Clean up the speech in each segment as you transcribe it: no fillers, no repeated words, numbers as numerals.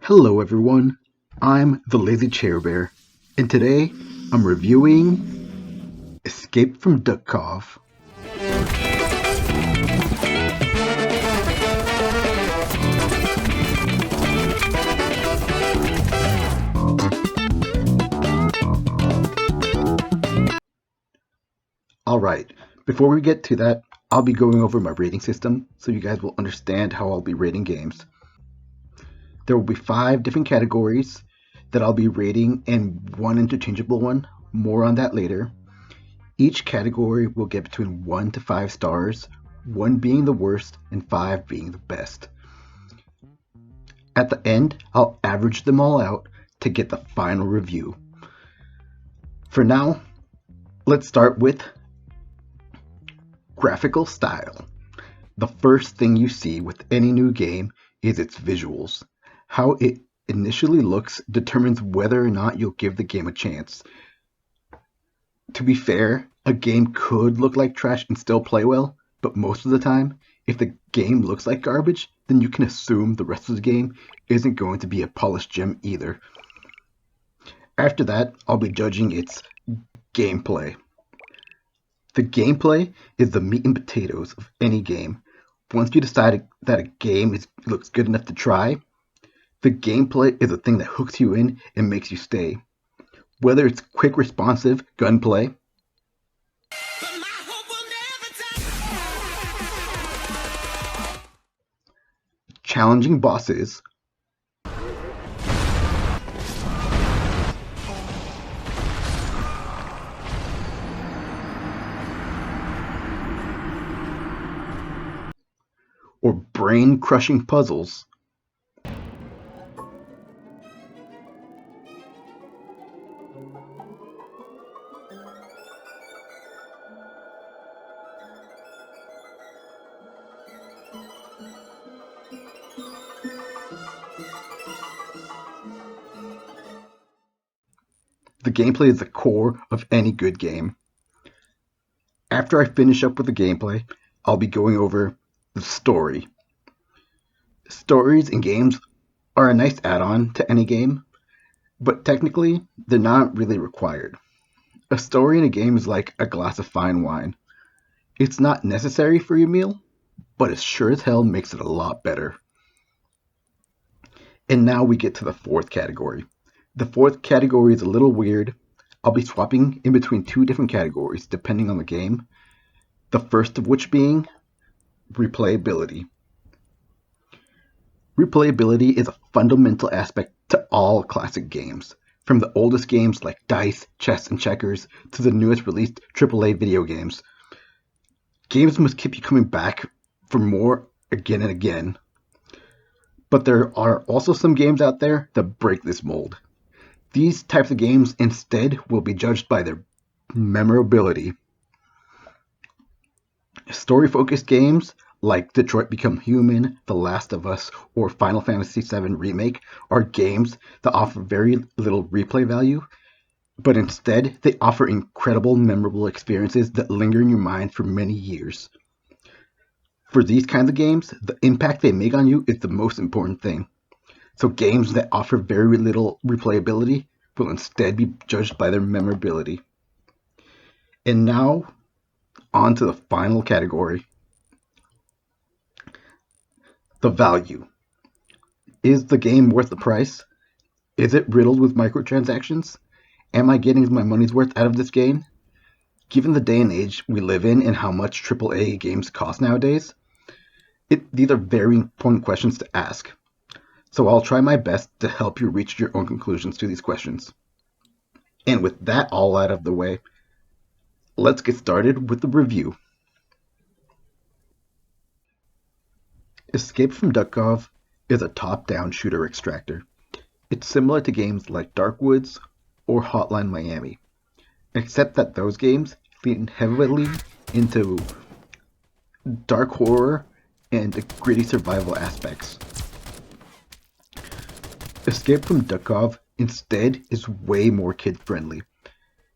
Hello everyone, I'm the Lazy Chair Bear, and today I'm reviewing Escape from Duckov. Alright, before we get to that, I'll be going over my rating system so you guys will understand how I'll be rating games. There will be 5 different categories that I'll be rating and one interchangeable one, more on that later. Each category will get between 1 to 5 stars, 1 being the worst and 5 being the best. At the end, I'll average them all out to get the final review. For now, let's start with graphical style. The first thing you see with any new game is its visuals. How it initially looks determines whether or not you'll give the game a chance. To be fair, a game could look like trash and still play well, but most of the time, if the game looks like garbage, then you can assume the rest of the game isn't going to be a polished gem either. After that, I'll be judging its gameplay. The gameplay is the meat and potatoes of any game. Once you decide that a game looks good enough to try, the gameplay is the thing that hooks you in and makes you stay. Whether it's quick responsive gunplay, challenging bosses, or brain-crushing puzzles, the gameplay is the core of any good game. After I finish up with the gameplay, I'll be going over the story. Stories in games are a nice add-on to any game, but technically, they're not really required. A story in a game is like a glass of fine wine. It's not necessary for your meal, but it sure as hell makes it a lot better. And now we get to the fourth category. The fourth category is a little weird. I'll be swapping in between 2 different categories depending on the game. The first of which being replayability. Replayability is a fundamental aspect to all classic games, from the oldest games like dice, chess, and checkers to the newest released AAA video games. Games must keep you coming back for more again and again. But there are also some games out there that break this mold. These types of games instead will be judged by their memorability. Story-focused games like Detroit Become Human, The Last of Us, or Final Fantasy VII Remake are games that offer very little replay value, but instead they offer incredible, memorable experiences that linger in your mind for many years. For these kinds of games, the impact they make on you is the most important thing. So games that offer very little replayability will instead be judged by their memorability. And now, on to the final category. The value. Is the game worth the price? Is it riddled with microtransactions? Am I getting my money's worth out of this game? Given the day and age we live in and how much AAA games cost nowadays, these are very important questions to ask. So I'll try my best to help you reach your own conclusions to these questions. And with that all out of the way, let's get started with the review. Escape from Duckov is a top-down shooter extractor. It's similar to games like Dark Woods or Hotline Miami, except that those games lean heavily into dark horror and gritty survival aspects. Escape from Duckov instead is way more kid-friendly.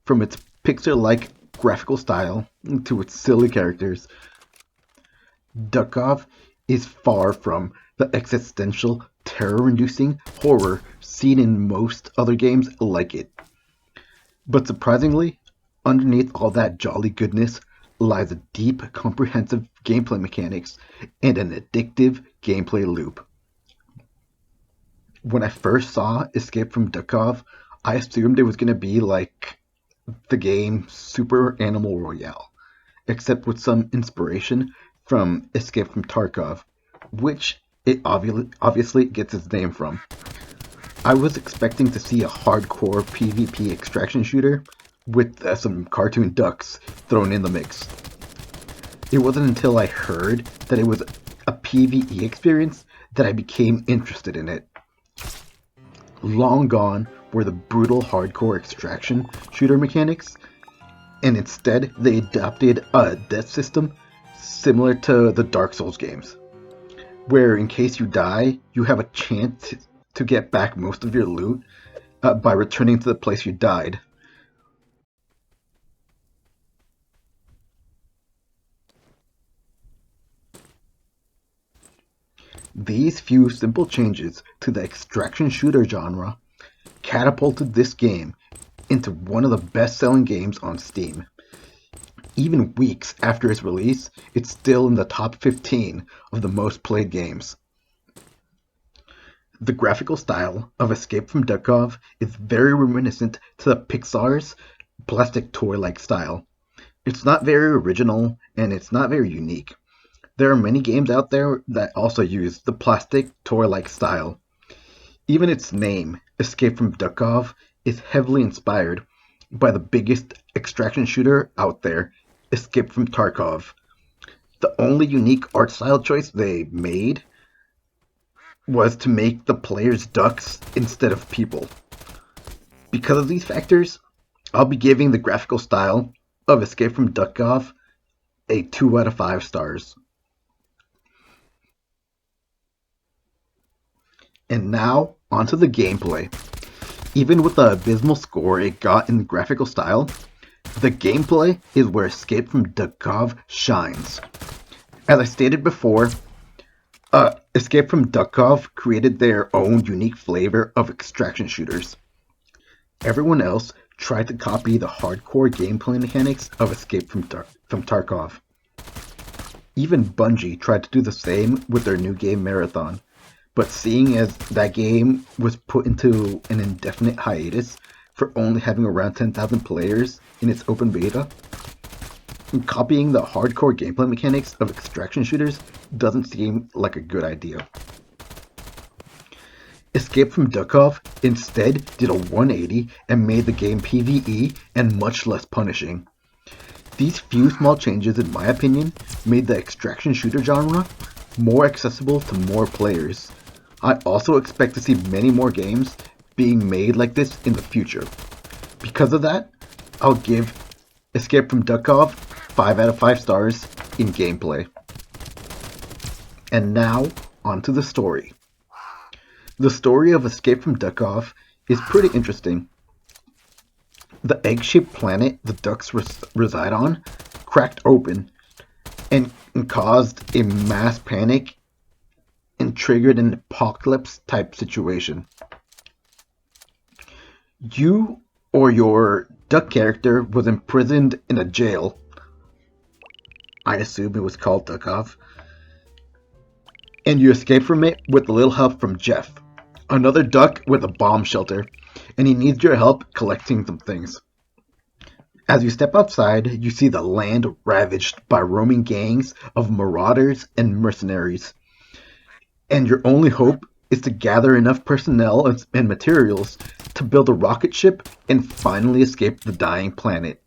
From its pixel-like graphical style to its silly characters, Duckov is far from the existential terror-inducing horror seen in most other games like it. But surprisingly, underneath all that jolly goodness lies a deep, comprehensive gameplay mechanics and an addictive gameplay loop. When I first saw Escape from Duckov, I assumed it was going to be like the game Super Animal Royale, except with some inspiration from Escape from Tarkov, which it obviously gets its name from. I was expecting to see a hardcore PvP extraction shooter with some cartoon ducks thrown in the mix. It wasn't until I heard that it was a PvE experience that I became interested in it. Long gone were the brutal hardcore extraction shooter mechanics, and instead they adopted a death system similar to the Dark Souls games, where in case you die, you have a chance to get back most of your loot by returning to the place you died. These few simple changes to the extraction shooter genre catapulted this game into one of the best-selling games on Steam. Even weeks after its release, it's still in the top 15 of the most played games. The graphical style of Escape from Duckov is very reminiscent to the Pixar's plastic toy-like style. It's not very original, and it's not very unique. There are many games out there that also use the plastic toy-like style. Even its name, Escape from Duckov, is heavily inspired by the biggest extraction shooter out there, Escape from Tarkov. The only unique art style choice they made was to make the players ducks instead of people. Because of these factors, I'll be giving the graphical style of Escape from Duckov a 2 out of 5 stars. And now, onto the gameplay. Even with the abysmal score it got in the graphical style, the gameplay is where Escape from Duckov shines. As I stated before, Escape from Duckov created their own unique flavor of extraction shooters. Everyone else tried to copy the hardcore gameplay mechanics of Escape from Tarkov. Even Bungie tried to do the same with their new game Marathon, but seeing as that game was put into an indefinite hiatus for only having around 10,000 players in its open beta, copying the hardcore gameplay mechanics of extraction shooters doesn't seem like a good idea. Escape from Duckov instead did a 180 and made the game PvE and much less punishing. These few small changes, in my opinion, made the extraction shooter genre more accessible to more players. I also expect to see many more games being made like this in the future. Because of that, I'll give Escape from Duckov 5 out of 5 stars in gameplay. And now, onto the story. The story of Escape from Duckov is pretty interesting. The egg-shaped planet the ducks reside on cracked open and caused a mass panic and triggered an apocalypse-type situation. You or your duck character was imprisoned in a jail. I assume it was called Duckov. And you escaped from it with a little help from Jeff, another duck with a bomb shelter, and he needs your help collecting some things. As you step outside, you see the land ravaged by roaming gangs of marauders and mercenaries. And your only hope is to gather enough personnel and materials to build a rocket ship and finally escape the dying planet.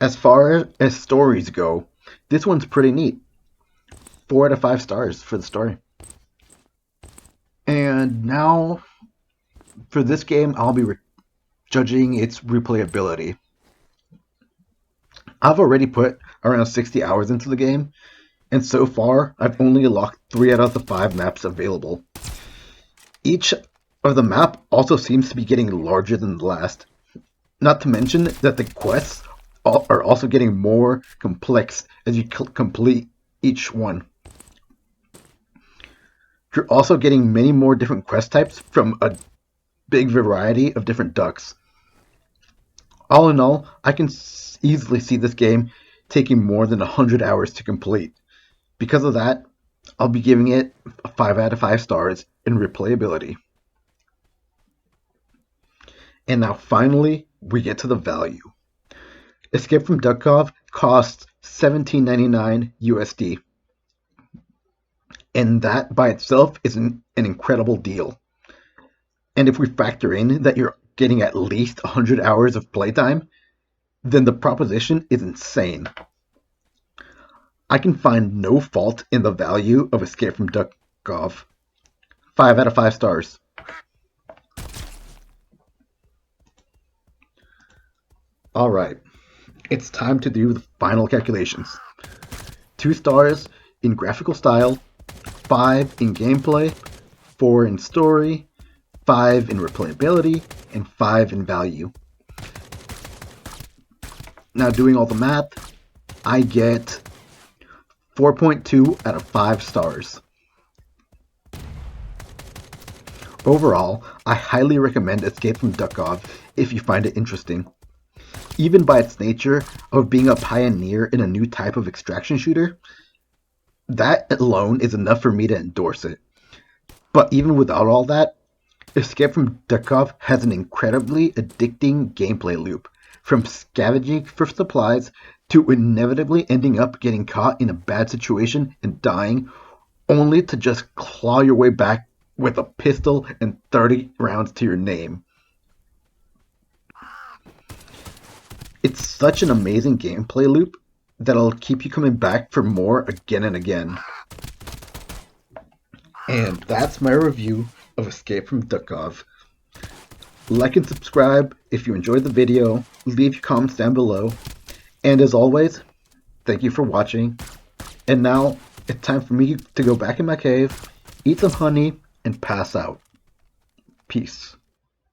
As far as stories go, this one's pretty neat. 4 out of 5 stars for the story. And now, for this game, I'll be judging its replayability. I've already put around 60 hours into the game, and so far, I've only unlocked 3 out of the 5 maps available. Each of the map also seems to be getting larger than the last. Not to mention that the quests are also getting more complex as you complete each one. You're also getting many more different quest types from a big variety of different ducks. All in all, I can easily see this game taking more than 100 hours to complete. Because of that, I'll be giving it a 5 out of 5 stars in replayability. And now finally, we get to the value. Escape from Duckov costs $17.99 USD. And that by itself is an incredible deal. And if we factor in that you're getting at least 100 hours of playtime, then the proposition is insane. I can find no fault in the value of Escape from Duckov. 5 out of 5 stars. Alright, it's time to do the final calculations. 2 stars in graphical style, 5 in gameplay, 4 in story, 5 in replayability, and 5 in value. Now doing all the math, I get 4.2 out of 5 stars. Overall, I highly recommend Escape from Duckov if you find it interesting. Even by its nature of being a pioneer in a new type of extraction shooter, that alone is enough for me to endorse it. But even without all that, Escape from Duckov has an incredibly addicting gameplay loop, from scavenging for supplies to inevitably ending up getting caught in a bad situation and dying, only to just claw your way back with a pistol and 30 rounds to your name. It's such an amazing gameplay loop that'll keep you coming back for more again and again. And that's my review of Escape from Duckov. Like and subscribe if you enjoyed the video, leave your comments down below, and as always, thank you for watching. And now, it's time for me to go back in my cave, eat some honey, and pass out. Peace.